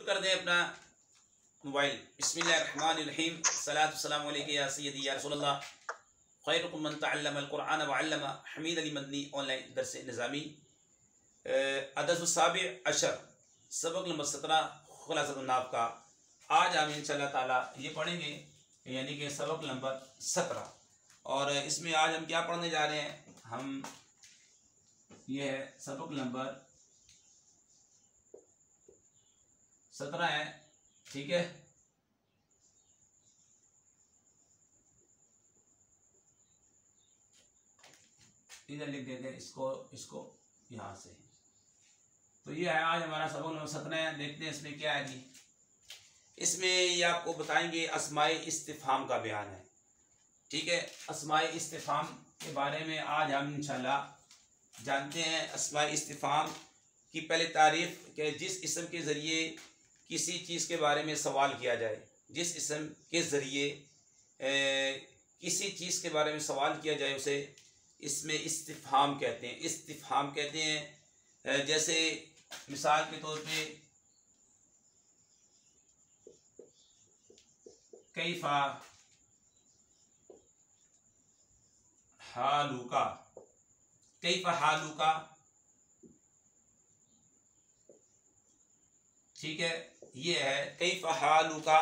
कर दें अपना मोबाइल। बिस्मिल्लाहिर्रहमानिर्रहीम, सलातु वस्सलामु अलैका या सय्यदी या रसूलल्लाह, खैरुकुम मन तअल्लमल कुरआन व अल्लमा। हमीद अली मदनी ऑनलाइन दर्स निज़ामी, अदर्स साबिअ अशर, सबक नंबर 17, खुलासतुन नाफ का। आज हम इंशाअल्लाह ताला ये पढ़ेंगे, यानी कि सबक नंबर 17। और इसमें आज हम क्या पढ़ने जा रहे हैं? हम ये है सबक नंबर 17 है, ठीक है। इधर लिख देते हैं इसको यहाँ से। तो ये है आज हमारा सबक नंबर 17 है। देखते हैं इसमें क्या है जी। इसमें ये आपको बताएंगे अस्माए इस्तिफहाम का बयान है, ठीक है। अस्माए इस्तिफहाम के बारे में आज हम इंशाल्लाह जानते हैं। अस्माए इस्तिफहाम की पहले तारीफ कि जिस इस्म के ज़रिए किसी चीज़ के बारे में सवाल किया जाए, जिस इस्म के ज़रिए किसी चीज़ के बारे में सवाल किया जाए उसे इसमें इस्तिफहाम कहते हैं। इस्तिफहाम कहते हैं, जैसे मिसाल के तौर पे कैफा हालुका, कैफा हालुका, ठीक है। ये है कैफा हालुका,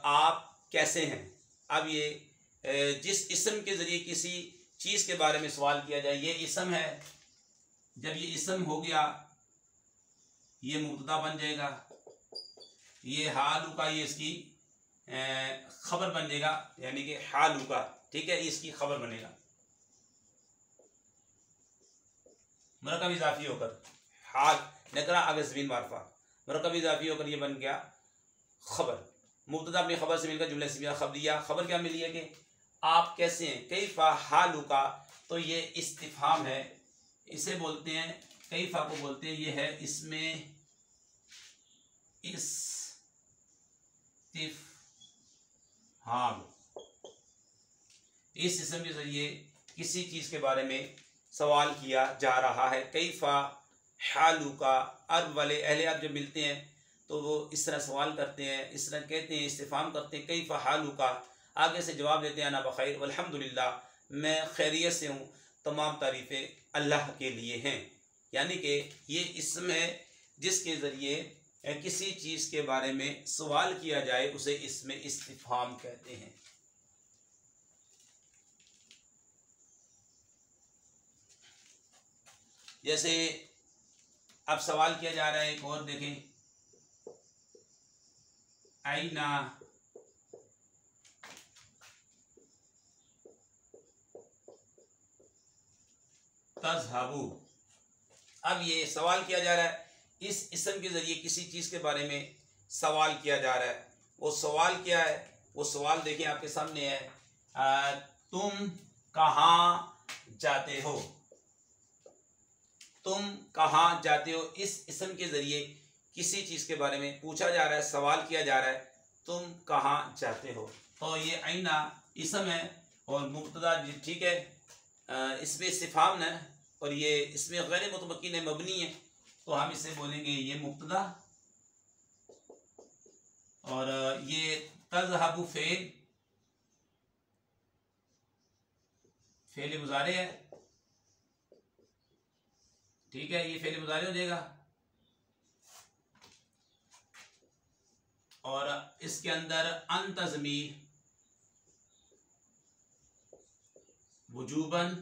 आप कैसे हैं। अब ये जिस इस्म के ज़रिए किसी चीज़ के बारे में सवाल किया जाए, ये इस्म है। जब ये इस्म हो गया, ये मुब्तदा बन जाएगा। ये हालुका, ये इसकी खबर बन जाएगा, यानी कि हालुका, ठीक है, इसकी खबर बनेगा मरकब इजाफी होकर। हाल नकरा आगे ज़मीन मारफा, मरकब इजाफी होकर ये बन गया खबर। मुब्तदा अपनी खबर से मिलकर जुमले से मिला खबरिया। खबर क्या मिली है कि आप कैसे हैं। कैफा हालुका, तो ये इस्तिफहाम है, इसे बोलते हैं, कैफा को बोलते हैं, ये है इसमें इस्तिफहाम। इस इस्म के जरिए किसी चीज़ के बारे में सवाल किया जा रहा है। कैफा हालुका, अरब वाले अहले अरब जब मिलते हैं तो वो इस तरह सवाल करते हैं, इस तरह कहते हैं, इस्तिफहाम करते हैं, कैफा हालुका। आगे से जवाब देते हैं, अना बखैर वल्हम्दुलिल्लाह, मैं खैरियत से हूँ, तमाम तारीफ़ें अल्लाह के लिए हैं। यानी कि ये इस्म है जिसके ज़रिए किसी चीज़ के बारे में सवाल किया जाए उसे इसमें इस्तिफहाम कहते हैं। जैसे अब सवाल किया जा रहा है, एक और देखें, आईना तज़हबू। अब ये सवाल किया जा रहा है, इस इस्म के ज़रिए किसी चीज़ के बारे में सवाल किया जा रहा है। वो सवाल क्या है? वो सवाल देखिए आपके सामने है, तुम कहाँ जाते हो। तुम कहाँ जाते हो, इस इस्म के ज़रिए किसी चीज़ के बारे में पूछा जा रहा है, सवाल किया जा रहा है, तुम कहाँ जाते हो। तो ये आईना इस्म है और मुब्तदा, ठीक है, इसमें इस्तिफहाम है और ये इसमें गैर मुतमक्किन है, मबनी है, तो हम इसे बोलेंगे ये मुब्तदा। और ये तज़हबू फेल मुज़ारे है, ठीक है, ये फेल मुज़ारे हो जाएगा। और इसके अंदर अंत ज़मीर वजूबन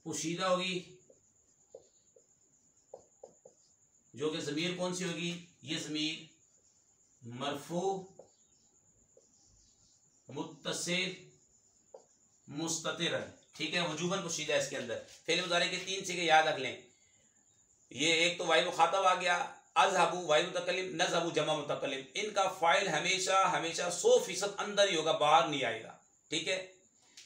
पोशीदा होगी, जो कि ज़मीर कौन सी होगी? ये ज़मीर मरफू मुत्तसिल मुस्ततिर है, ठीक है, वजूबन पोशीदा। इसके अंदर फेल मुज़ारे के 3 सीगे याद रख लें। ये एक तो वाई मुखातब आ गया, अज़हबू वाई मुतकल्लिम, नज़हबू जमा मुतकल्लिम। इनका फ़ाइल हमेशा 100% अंदर ही होगा, बाहर नहीं आएगा, ठीक है।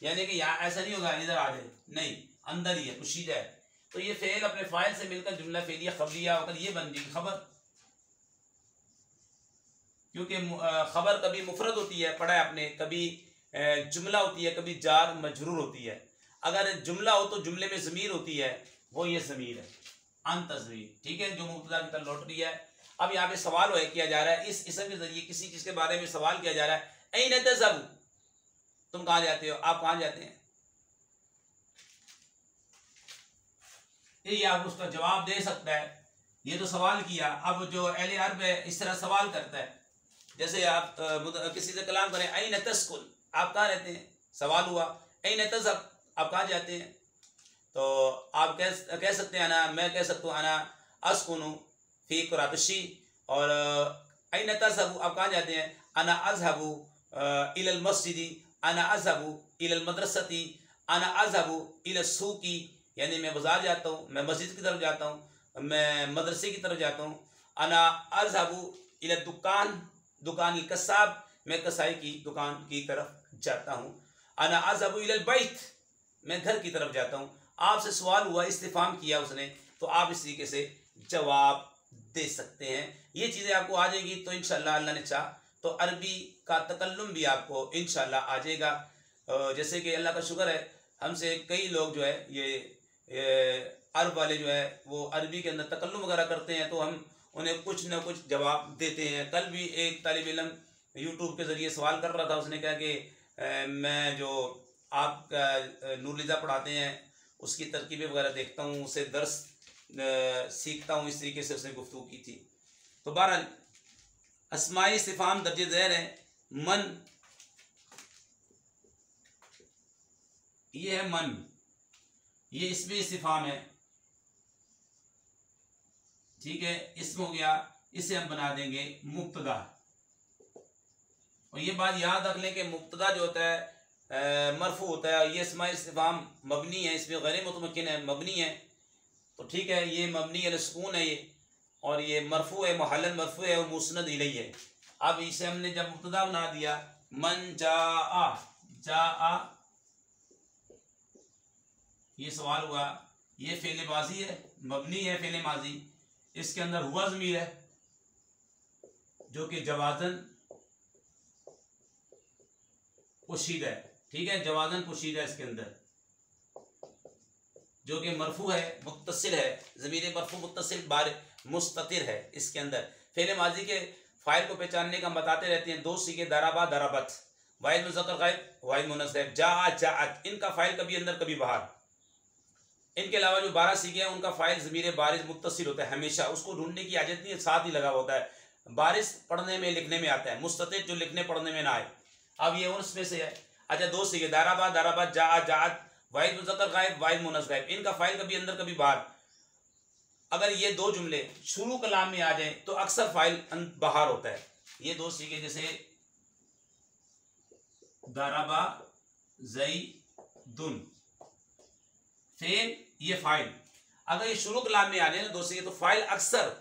यानी कि यहाँ ऐसा नहीं होगा इधर आ जाए, नहीं, अंदर ही है, पोशीदा है। तो ये फेल अपने फ़ाइल से मिलकर जुमला फेलिया खबरिया होकर ये बन जाएगी खबर, क्योंकि खबर कभी मुफरद होती है, पढ़ा है आपने, कभी जुमला होती है, कभी जार मजरूर होती है। अगर जुमला हो तो जुमले में ज़मीर होती है, वो ये ज़मीर है। अन तस्वीर, ठीक है, जो मुब्तदा की तरफ लौट रही है। अब यहाँ पे सवाल किया जा रहा है, इस इसम के जरिए किसी चीज के बारे में सवाल किया जा रहा है, ऐन तज़हबू, तुम कहाँ जाते हो, आप कहाँ जाते हैं। ये आप उसका जवाब दे सकता है, ये तो सवाल किया। अब जो अहले अरब है इस तरह सवाल करता है, जैसे आप किसी से कलाम करें, ऐन तस्कुन, आप कहाँ रहते हैं, सवाल हुआ। ऐन तज़हब, आप कहाँ जाते हैं। तो आप कह सकते हैं अना, मैं कह सकता हूँ अना अस्कुनु फी कुरातशी, और ऐन तज़हबू, आप कहाँ जाते हैं, अना अज़हबू इलल मस्जिदी, अना अज़हबू इलल मदरसती, अना अज़हबू इलल सूकी, यानी मैं बाजार जाता हूँ, मैं मस्जिद की तरफ जाता हूँ, मैं मदरसे की तरफ जाता हूँ। अना अज़हबू इलल दुकान, दुकान कसाब, मैं कसाई की दुकान की तरफ जाता हूँ। अना अज़हबू इलल बैत, मैं घर की तरफ जाता हूँ। आपसे सवाल हुआ, इस्तिफाम किया उसने, तो आप इस तरीके से जवाब दे सकते हैं। ये चीज़ें आपको आ जाएगी तो इंशाअल्लाह अल्लाह ने चाहा तो अरबी का तकल्लुम भी आपको इंशाअल्लाह आ जाएगा। जैसे कि अल्लाह का शुक्र है, हमसे कई लोग जो है ये अरब वाले जो है वो अरबी के अंदर तकल्लुम वगैरह करते हैं, तो हम उन्हें कुछ ना कुछ जवाब देते हैं। कल भी एक तालिब इल्म यूट्यूब के ज़रिए सवाल कर रहा था, उसने कहा कि मैं जो आप नूर लिज़ा पढ़ाते हैं उसकी तरकीबें वगैरह देखता हूँ, उससे दर्स सीखता हूँ, इस तरीके से उसने गुफ्तगू की थी। तो बहरहाल अस्माए इस्तिफाम दर्जे ज़ैर है। मन, ये है मन, ये इसमें इस्तिफाम है, ठीक है, इसमें हो गया, इसे हम बना देंगे मुब्तदा। और ये बात याद रख लें कि मुब्तदा जो होता है मरफू होता है, ये अस्माए इस्तिफाम मबनी है, इसमें गैर मुतमक्किन है, मबनी है, तो ठीक है, ये मबनी अल सुकून है ये, और ये मरफू है, महल्लन मरफू है और मुस्नद इलैहि है। अब इसे हमने जब मुब्तदा बना दिया, मन जाआ, जाआ, ये सवाल हुआ, ये फेले माजी है, मबनी है फेले माजी, इसके अंदर हुआ ज़मीर है जो कि जवाज़न पोशीदा है, ठीक है, जवाज़न पोशीदा है इसके अंदर, जो कि मरफू है, मुत्तसिल है, ज़मीर मरफू मुत्तसिल बार मुस्ततिर है इसके अंदर। फेले माजी के फ़ाइल को पहचानने का हम बताते रहते हैं, दो सीगे दराबा दराबत, वाहिद मुज़क्कर गायब, वाहिद मुअन्नस गायब, जा जाअत, इनका फ़ाइल कभी अंदर कभी बाहर। इनके अलावा जो 12 सीगे हैं उनका फ़ाइल ज़मीर बारिज़ मुत्तसिल होता है हमेशा, उसको ढूंढने की आदत नहीं है, साथ ही लगा होता है। बारिश पढ़ने में लिखने में आता है, मुस्ततिर जो लिखने पढ़ने में ना आए। अब ये उसमें से है। अच्छा, दो सीगे दाराबा दाराबत, जा जाअत, वाहिद मुज़क्कर गायब, वाहिद मुअन्नस गायब, इनका फ़ाइल कभी अंदर कभी बाहर। अगर ये दो जुमले शुरू कलाम में आ जाए तो अक्सर फ़ाइल बाहर होता है। ये दो सीगे जैसे दाराबा ज़ैदुन, फेल, ये फ़ाइल, अगर ये शुरू कलाम में आ जाए ना दो सीगे, तो फ़ाइल अक्सर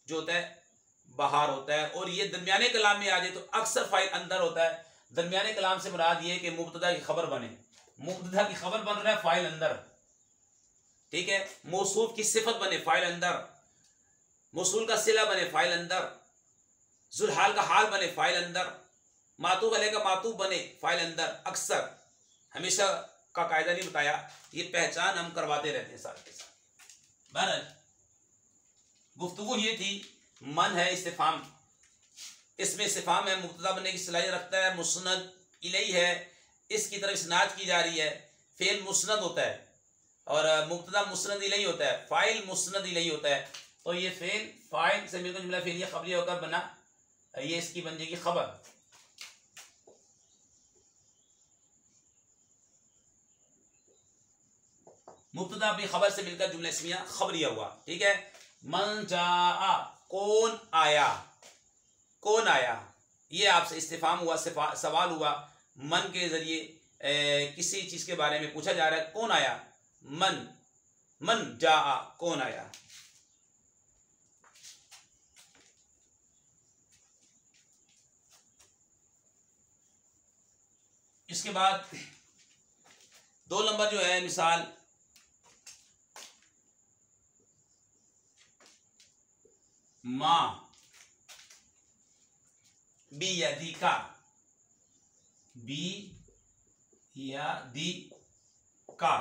जो होता है बाहर होता है, और ये दरमियाने कलाम में आ जाए तो अक्सर फ़ाइल अंदर होता है। दरमियाने कलाम से मुराद ये कि मुब्तदा की खबर बने, मुब्तदा की खबर बन रहा है फ़ाइल अंदर, ठीक है, मौसूफ की सिफत बने फ़ाइल अंदर, मौसूल का सिला बने फ़ाइल अंदर, जुलहाल का हाल बने फ़ाइल अंदर, मातूफ अलैह का मातूफ बने फ़ाइल अंदर। अक्सर, हमेशा का कायदा नहीं बताया, ये पहचान हम करवाते रहते हैं साथ के साथ। बहरहाल गुफ्तगू ये थी, मन है इस्तिफाम, इसमें इस्तिफाम है, मुब्तदा बनने की सलाहियत रखता है, मुस्नद इलैहि है, इसकी तरफ इस्नाद की जा रही है, फेल मुस्नद होता है और मुब्तदा मुस्नद इलैहि होता है, फ़ाइल मुस्नद इलैहि होता है। तो ये फेल फ़ाइल से मिलकर जुमला फेलिया खबरिया होकर बना, ये इसकी बन जाएगी खबर। मुब्तदा अपनी खबर से मिलकर जुमला इस्मिया खबरिया हुआ, ठीक है। मन जाआ, कौन आया, कौन आया, ये आपसे इस्तिफाम हुआ, सवाल हुआ, मन के जरिए किसी चीज के बारे में पूछा जा रहा है, कौन आया, मन, मन जाआ, कौन आया। इसके बाद 2 नंबर जो है मिसाल, माँ बी या दी का, बी या दी का,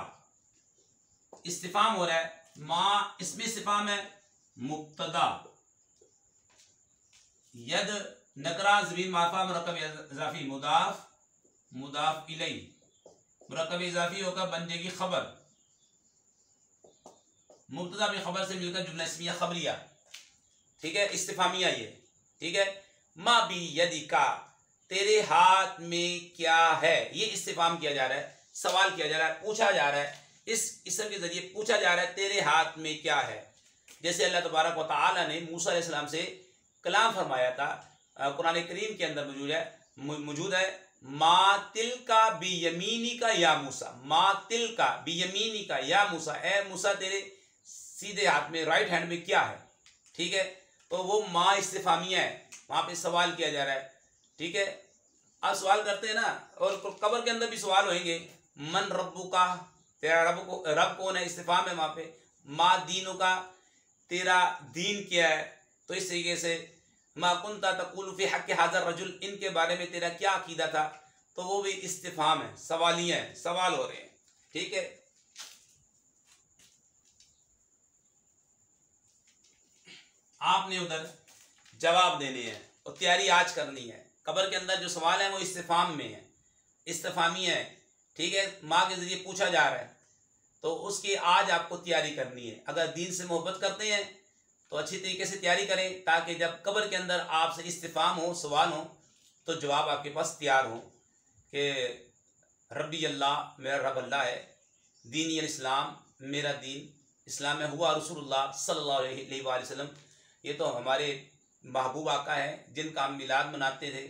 इस्तिफाम हो रहा है, मा इसमें इस्तिफाम है, मुब्तदा, यद नकरा ज़मीर मारफा मुरक्कब इज़ाफ़ी मुदाफ मुदाफ इलैहि, मुरक्कब इज़ाफ़ी होकर बन जाएगी खबर, मुब्तदा भी खबर से मिलकर जुमला इस्मिया खबरिया, ठीक है, इस्तिफामिया ये, ठीक है। मा बी यदिका, तेरे हाथ में क्या है, ये इस्तिफाम किया जा रहा है, सवाल किया जा रहा है, पूछा जा रहा है, इस इसम के जरिए पूछा जा रहा है तेरे हाथ में क्या है। जैसे अल्लाह तबारक व तआला ने मूसा अलैहिस्सलाम से कलाम फरमाया था, कुरान करीम के अंदर मौजूद है मा तिल का बियमीनी का या मूसा, मा तिल का बियमीनी का या मूसा, ए मूसा तेरे सीधे हाथ में राइट हैंड में क्या है, ठीक है। तो वो मा इस्तिफामिया है, वहां पे सवाल किया जा रहा है, ठीक है। आप सवाल करते हैं ना, और कब्र के अंदर भी सवाल होंगे, मन रब्बू का, तेरा रब कौन है, इस्तिफाम है वहां पे। मा दीनों का, तेरा दीन क्या है। तो इस तरीके से मा कुंता तक़ूलु फ़ी हक़्क़ि हाज़ा रजुल, इनके बारे में तेरा क्या अकीदा था, तो वो भी इस्तिफाम है, सवालिया है, सवाल हो रहे हैं, ठीक है। आपने उधर जवाब देने हैं और तैयारी आज करनी है। कब्र के अंदर जो सवाल है वो इस्तिफाम में है, इस्तिफामी है, ठीक है, माँ के जरिए पूछा जा रहा है, तो उसकी आज आपको तैयारी करनी है। अगर दीन से मोहब्बत करते हैं तो अच्छी तरीके से तैयारी करें, ताकि जब कब्र के अंदर आपसे इस्तिफाम हो, सवाल हो, तो जवाब आपके पास तैयार हो कि रब्बी अल्लाह, मेरा रब अल्लाह है, दीनी इस्लाम, मेरा दीन इस्लाम में हुआ रसूलुल्लाह सल्लल्लाहु अलैहि वसल्लम, ये तो हमारे महबूब आका है जिनका हम मिलाद मनाते थे।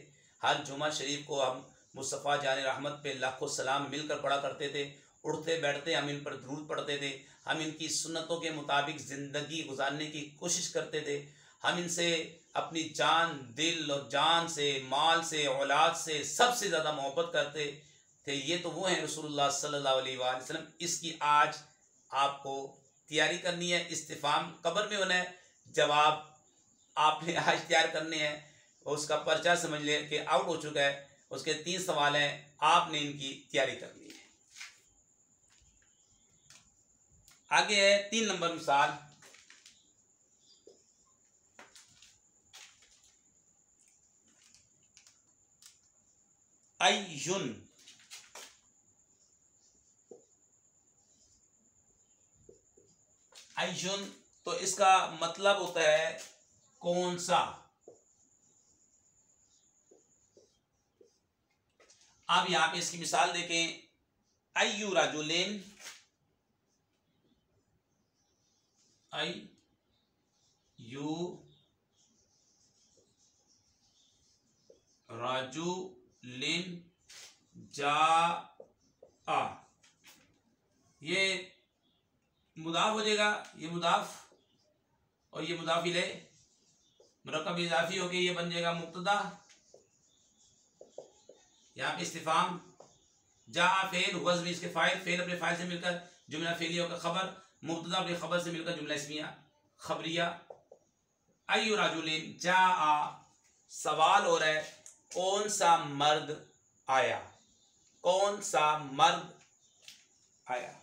हर जुमा शरीफ को हम मुस्तफ़ा जान रहमत पे लाखों सलाम मिलकर पढ़ा करते थे, उठते बैठते हम इन पर दुरूद पढ़ते थे, हम इनकी सुन्नतों के मुताबिक ज़िंदगी गुजारने की कोशिश करते थे, हम इनसे अपनी जान, दिल और जान से, माल से, औलाद से सबसे ज़्यादा मोहब्बत करते थे। ये तो वो हैं रसूलुल्लाह सल्लल्लाहु अलैहि वसल्लम। इसकी आज आपको तैयारी करनी है, इस्तिफाम कब्र में होना है, जवाब आपने आज तैयार करने हैं। उसका पर्चा समझ ले कि आउट हो चुका है, उसके 3 सवाल हैं, आपने इनकी तैयारी करनी है। आगे है 3 नंबर मिसाल। अय्युन, अय्युन तो इसका मतलब होता है कौन सा। आप यहां पे इसकी मिसाल देखें, अय्यु रजुलिन, अय्यु रजुलिन जाआ, ये मुदाफ हो जाएगा, ये मुदाफ और ये मुदाफ इले, मुरक्कब इजाफी हो गई, ये बन जाएगा मुब्तदा, यहाँ पे इस्तिफाम, जा फेल हुआ ज़मीर इसके फाइल, फेल अपने फाइल से मिलकर जुमला फेलिया का खबर, मुब्तदा अपने खबर से मिलकर जुमला इस्मिया खबरिया। अय्यु रजुलिन जाआ, सवाल हो रहा है कौन सा मर्द आया, कौन सा मर्द आया।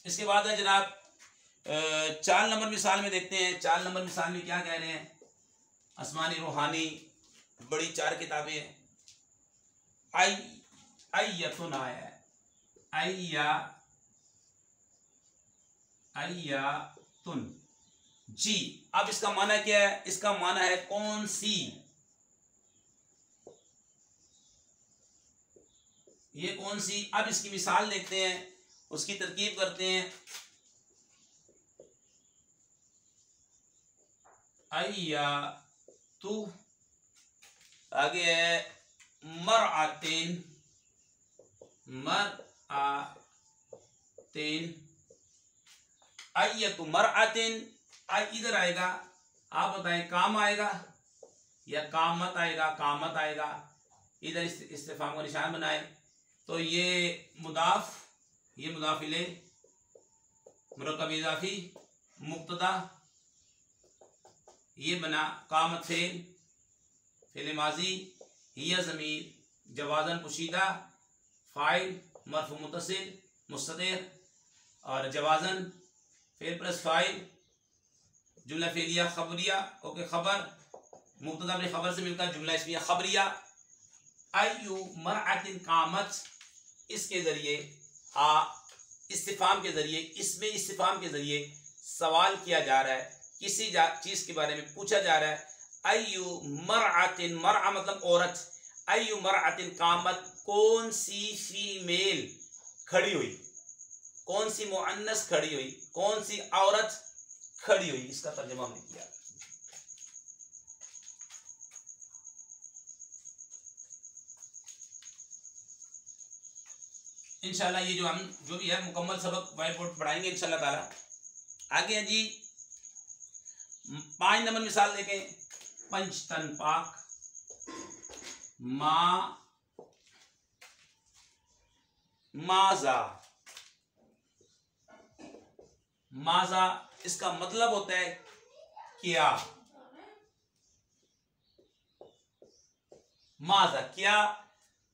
इसके बाद है जनाब 4 नंबर मिसाल में देखते हैं। 4 नंबर मिसाल में क्या कह रहे हैं, आसमानी रूहानी बड़ी 4 किताबें हैं। अय्यतुन आया है, अय्यतुन जी। अब इसका माना क्या है, इसका माना है कौन सी, ये कौन सी। अब इसकी मिसाल देखते हैं, उसकी तरकीब करते हैं। अय्यतु, आगे है मरअतिन, मरअतिन, अय्यतु मरअतिन, इधर आएगा, आप बताएं काम आएगा या कामत आएगा, कामत आएगा। इधर इस्तिफाम का निशान बनाए, तो ये मुदाफ, ये मुदाफ इले, मुरक्कब इजाफी, मुब्तदा, ये बना कामत फेल, फेल माजी, हिया ज़मीर जवाज़न पोशीदा, फ़ाइल मरफ़ू मुत्तसिल मुस्ततिर, और जवाज़न फ़ेल प्लस फ़ाइल जुमला फ़ेलिया खबरिया, ओके खबर मुब्तदा अपने खबर से मिलकर जुमला इस्मिया खबरिया। अय्यु मरअतिन कामत, इसके ज़रिए इस्तिफ़ाम के ज़रिए, इसमें इस्तिफ़ाम के ज़रिए सवाल किया जा रहा है, किसी चीज़ के बारे में पूछा जा रहा है। अय्यु मरअतिन, मरअ मतलब औरत, अय्यु मरअतिन कामत, कौन सी फीमेल खड़ी हुई, कौन सी मुअन्नस खड़ी हुई, कौन सी औरत खड़ी हुई, इसका तर्जुमा हमने किया। इंशाल्लाह ये जो भी है मुकम्मल सबक व्हाइट बोर्ड पढ़ाएंगे इंशाल्लाह ताला। आगे है जी 5 नंबर मिसाल देखें। पंचतन पाक, माजा, माजा इसका मतलब होता है क्या, माजा क्या।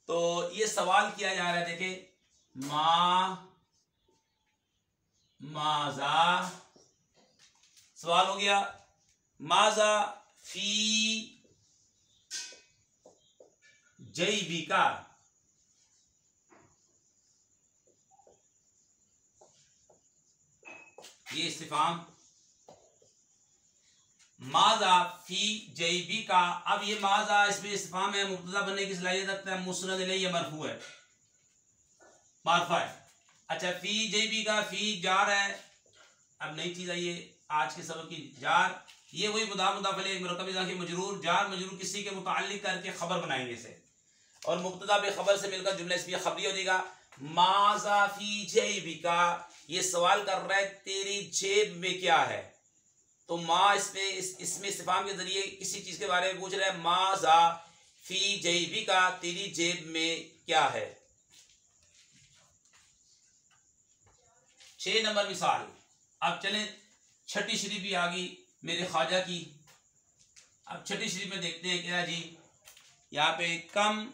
तो ये सवाल किया जा रहा है, देखें माजा सवाल हो गया, माजा फी जैबिका, ये इस्तिफाम माजा फी जैबिका। अब ये माजा इसमें इस्तिफाम है, मुब्तदा बनने की सलाहियत रखता है, मुस्नद इलैहि या मरफू है, मारफा है। अच्छा फी जैबिका, फी जार है। अब नई चीज आई है आज के सबक की, जार, ये वही मुदाफ अलैहि मुरक्कब इज़ाफ़ी मजरूर, जार मजरूर किसी के मुताल्लिक करके खबर बनाएंगे इसे, और मुब्तदा बे खबर से मिलकर जुमला इस्मिया खबरी हो जाएगा। माज़ा फी जैबिका, ये सवाल कर रहा है तेरी जेब में क्या है। तो माँ इसमें इस्तिफाम के जरिए किसी चीज के बारे में पूछ रहा है, माज़ा फी जैबिका, तेरी जेब में क्या है। 6 नंबर मिसाल। अब चलें छठी शरीफ भी आ गई मेरे ख्वाजा की। अब छठी शरीफ में देखते हैं क्या जी, यहाँ पे कम,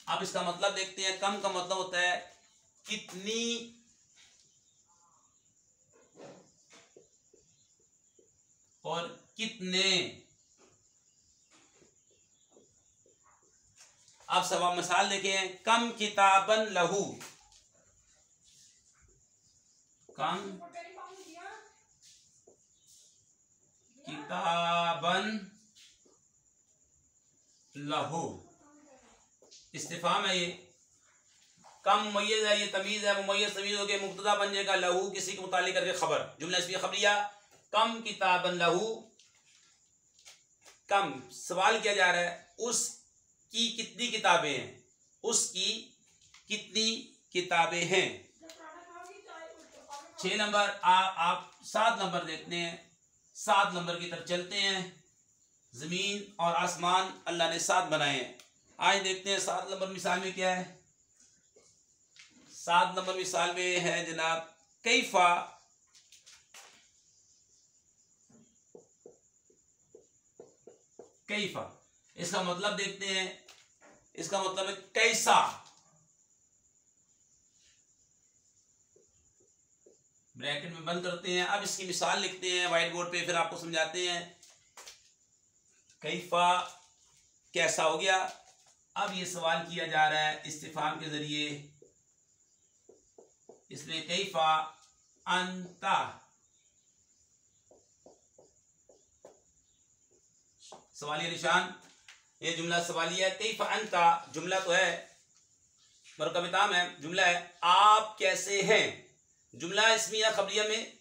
अब इसका मतलब देखते हैं। कम का मतलब होता है कितनी, और कितने। अब सब मिसाल देखें। कम किताबन लहू, कम किताबन लहू, इस्तिफाम है ये। कम मुमय्यज़ है, ये तमीज़ है, मुमय्यज़ तमीज़ हो गया, मुब्तदा बन जाएगा, लहू किसी के मुतालिक करके खबर, जुमला इस्मिया खबरिया। कम किताबन लहू, कम सवाल किया जा रहा है उसकी कितनी किताबें हैं, उसकी कितनी किताबें हैं। 6 नंबर। आप 7 नंबर देखते हैं। 7 नंबर की तरफ चलते हैं। जमीन और आसमान अल्लाह ने 7 बनाए हैं। आज देखते हैं 7 नंबर मिसाल में क्या है। 7 नंबर मिसाल में है जनाब कैफा, कैफा इसका मतलब देखते हैं। इसका मतलब है कैसा, ब्रैकेट में बंद करते हैं। अब इसकी मिसाल लिखते हैं व्हाइट बोर्ड पे, फिर आपको समझाते हैं। कैफा कैसा हो गया। अब ये सवाल किया जा रहा है इस्तिफाम के जरिए, इसमें कैफा अंता, सवालिया निशान, ये जुमला सवालिया है। कैफा अंता जुमला तो है, मुरक्कब ताम है, जुमला है आप कैसे हैं। जुमला इस्मिया खबरिया में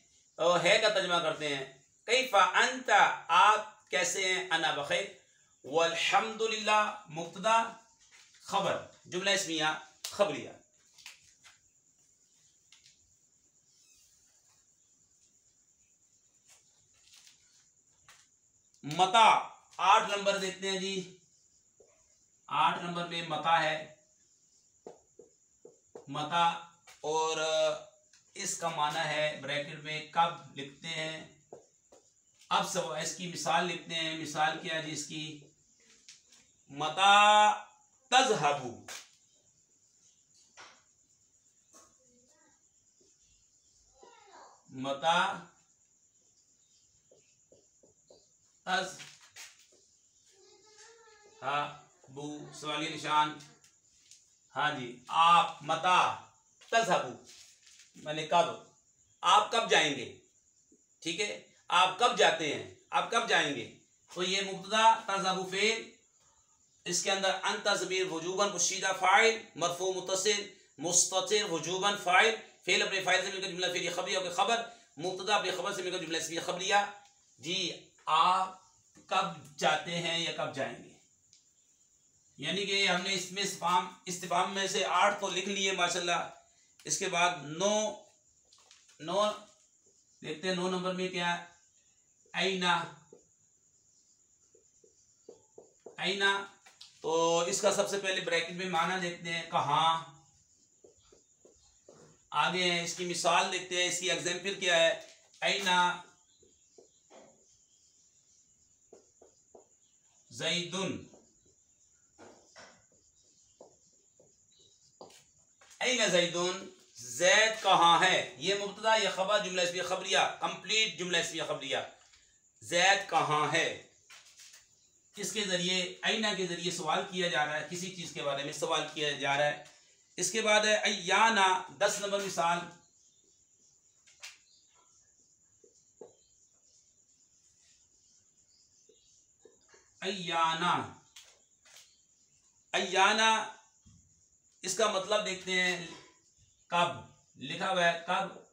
है का तर्जुमा करते हैं। कैफा अंता आप कैसे हैं, अना बखैर, वल्हम्दुलिल्लाह मुब्तदा खबर, जुमला इस्मिया खबरिया। मता 8 नंबर देखते हैं जी। 8 नंबर में मता है, मता, और इसका माना है ब्रैकेट में कब लिखते हैं, अब सब इसकी मिसाल लिखते हैं। मिसाल क्या है जी इसकी? मता तज़हबू, मता तज़हबू, सवालिया निशान। हाँ जी, आप मता तज़हबू मैंने कब, आप कब जाएंगे, ठीक है, आप कब जाते हैं, आप कब जाएंगे। तो ये मुब्तदा, तज़हबू फेल, इसके अंदर अंत ज़मीर वजूबन पोशीदा फाइल, मरफू मुत्तसिल, मुस्ततिर वजूबन फाइल, फेल अपने फाइल से मिलकर जुमला फेलिया खबरिया के खबर, मुब्तदा अपनी खबर से मिलकर जुमला इसमिया खबरिया। जी आप कब जाते हैं या कब जाएंगे, यानी कि हमने इसमें इस्तिफाम में से 8 तो लिख लिए माशाल्लाह। इसके बाद 9 देखते हैं। 9 नंबर में क्या है? आईना, आईना। तो इसका सबसे पहले ब्रैकेट में माना देखते हैं, कहाँ। आगे है इसकी मिसाल देखते हैं, इसकी एग्जाम्पल क्या है? आईना ज़ैदुन, आईना ज़ैदुन, जैद कहाँ है। ये मुब्तदा, ये खबर, जुमला इसमिया खबरिया, कंप्लीट जुमला इसमिया खबरिया। जैद कहाँ है, इसके जरिए, आईना के जरिए सवाल किया जा रहा है, किसी चीज के बारे में सवाल किया जा रहा है। इसके बाद है अय्याना, 10 नंबर मिसाल। अय्याना, अय्याना इसका मतलब देखते हैं, कब, लिखा हुआ है कब।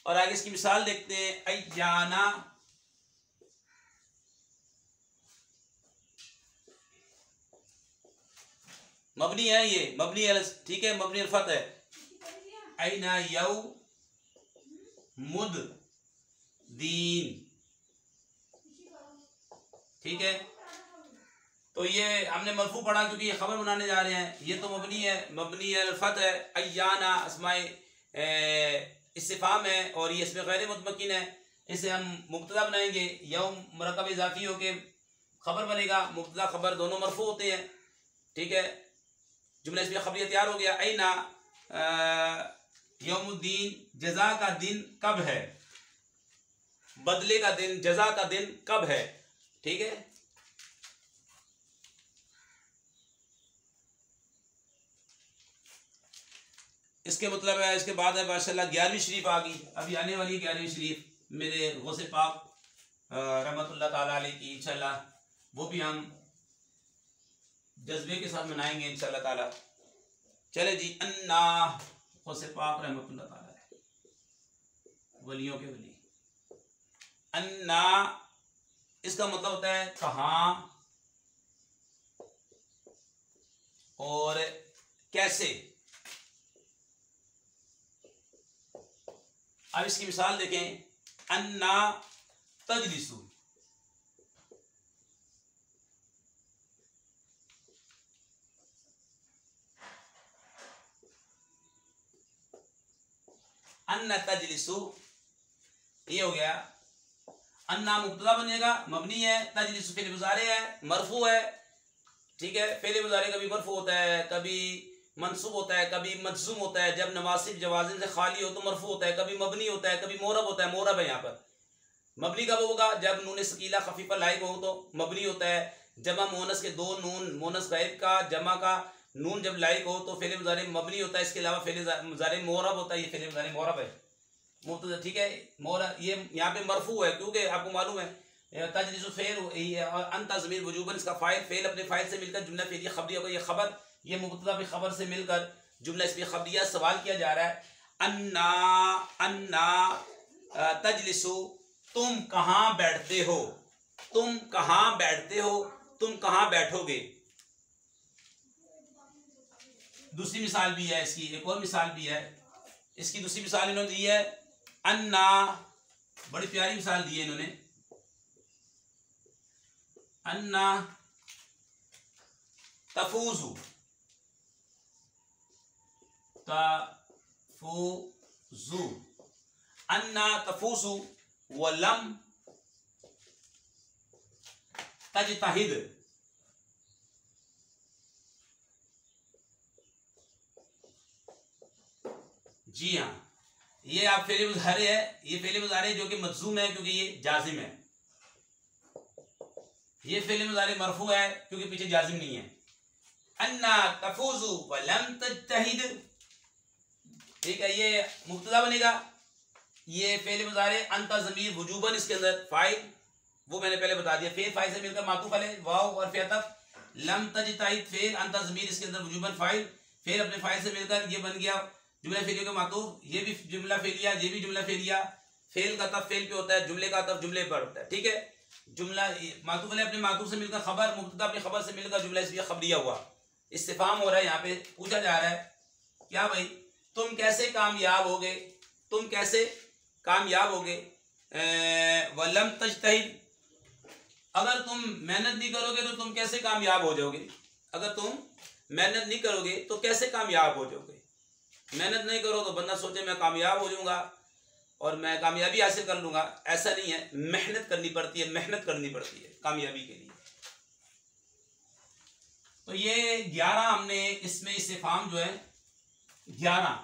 और आगे इसकी मिसाल देखते हैं, अय्याना मबनी है, ये मबनी है, ठीक है, मबनी अल फतह है। अयना यौ मुद दीन, ठीक है। तो ये हमने मरफू पढ़ा क्योंकि ये खबर बनाने जा रहे हैं। ये तो मबनी है, मबनी अल फतह है। अय्याना अस्माए इस्तिफाम है और ये इसमें गैर मुतमक्किन है। इसे हम मुब्तदा बनाएंगे, यौम मुरक्कब इजाफी होके खबर बनेगा। मुब्तदा खबर दोनों मरफू होते हैं, ठीक है। जुमला इसमें खबरिया तैयार हो गया। ऐना यौमुद्दीन, जजा का दिन कब है, बदले का दिन, जजा का दिन कब है, ठीक है। इसके मतलब है, इसके बाद है माशाल्लाह 11वीं शरीफ आ गई, अभी आने वाली 11वीं शरीफ मेरे गौसे पाक रहमतुल्लाह ताला अलैह की। इंशाल्लाह वो भी हम जज्बे के साथ मनाएंगे इंशाल्लाह ताला। चले जी, अन्ना गौसे पाक रहमतुल्लाह ताला अलैह, वलियों के वली। अन्ना इसका मतलब होता है कहाँ और कैसे। अब इसकी मिसाल देखें, अन्ना तजलिसु, अन्ना तजलिसु, ये हो गया। अन्ना मुब्तदा बनेगा, मबनी है। तजलिसु फेल मुजारे है, मरफू है, ठीक है। फेल मुजारे कभी मरफू होता है, कभी मंसूब होता है, कभी मजसूम होता है। जब नवासिब जवाजिम से खाली हो तो मरफू होता है, कभी मबनी होता है, कभी मोरब होता है। मोरब है यहाँ पर। मबनी कब होगा? जब नून सकीला खफीफा लाइक हो तो मबनी होता है। जमा मोनस के 2 नून, मोनस गैब का, जमा का नून जब लाइक हो तो फेल मुजारे मबनी होता है। इसके अलावा फेल मुजारे मोरब होता है। ये फेल मुजारे मोरब है, ठीक है। मोरब ये यहाँ पे मरफू है क्योंकि आपको मालूम है तजलिसु फेल, अंत ज़मीर वजूबन इसका फाइल, फेल अपने फाइल से मिलकर जुमला फेलिया खबरिया, ये खबर, ये मुब्तदा भी खबर से मिलकर जुमला इसमें खबरिया। सवाल किया जा रहा है, अन्ना, अन्ना तजलिसु, तुम कहाँ बैठते हो, तुम कहाँ बैठते हो, तुम कहाँ बैठोगे। दूसरी मिसाल भी है इसकी, एक और मिसाल भी है इसकी। दूसरी मिसाल इन्होंने दी है, अन्ना, बड़ी प्यारी मिसाल दी है इन्होंने। अन्ना तफूजु, तफूजु, अन्ना तफूजु वलम तजतहिद, जी हाँ, ये आप फेल मुजारे है, ये फेल मुजारे जो कि मजूम है क्योंकि ये जाजिम है। ये फेल मुजारे मरफू है क्योंकि पीछे जाजिम नहीं है। अन्ना तफूजु व लम तजतहिद, ठीक है, ये मुब्तदा बनेगा। ये फेल मुजारे अंता ज़मीर वजूबन, इसके अंदर फाइल वो मैंने पहले बता दिया, फेल फाइल से मिलकर मातूफ है, वाव और फिअतफ। लम तजतहिद फेल अंता ज़मीर, इसके अंदर वजूबन फाइल, फेल अपने फाइल से मिलकर ये बन गया जुमला फेलिया का मातूफ। ये भी जुमला फेलिया, ये भी जुमला फेलिया। फेल का तब फेल पे होता है, जुमले का तब जुमले पर होता है, ठीक है। जुमला मातूफ अपने मातूफ से मिलकर खबर, मुब्तदा अपनी खबर से मिलकर जुमला इसलिए खबरिया हुआ। इस्तिफाम हो रहा है, यहाँ पे पूछा जा रहा है क्या भाई तुम कैसे कामयाब होगे, तुम कैसे कामयाब होगे। वलम तजतहिद, अगर तुम मेहनत नहीं करोगे तो तुम कैसे कामयाब हो जाओगे। अगर तुम मेहनत नहीं करोगे तो कैसे कामयाब हो जाओगे। मेहनत नहीं करो तो बंदा सोचे मैं कामयाब हो जाऊंगा और मैं कामयाबी हासिल कर लूंगा, ऐसा नहीं है। मेहनत करनी पड़ती है, मेहनत करनी पड़ती है कामयाबी के लिए। तो ये 11 हमने इसमें इस्तिफाम जो है 11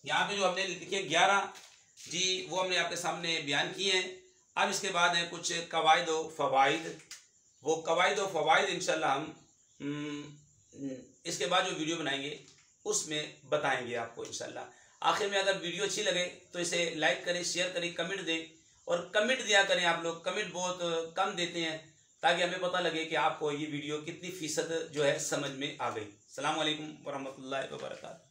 यहाँ पे जो हमने लिखे 11 जी, वो हमने आपके सामने बयान किए हैं। अब इसके बाद है कुछ कवायद व फवाइद। वो कवायद व फवाइद इंशाल्लाह हम इसके बाद जो वीडियो बनाएंगे उसमें बताएंगे आपको इंशाल्लाह। आखिर में अगर वीडियो अच्छी लगे तो इसे लाइक करें, शेयर करें, कमेंट दें और कमेंट दिया करें। आप लोग कमेंट बहुत कम देते हैं ताकि हमें पता लगे कि आपको ये वीडियो कितनी फ़ीसद जो है समझ में आ गई। अस्सलाम वालेकुम वरहमतुल्लाहि वबरकातुहू।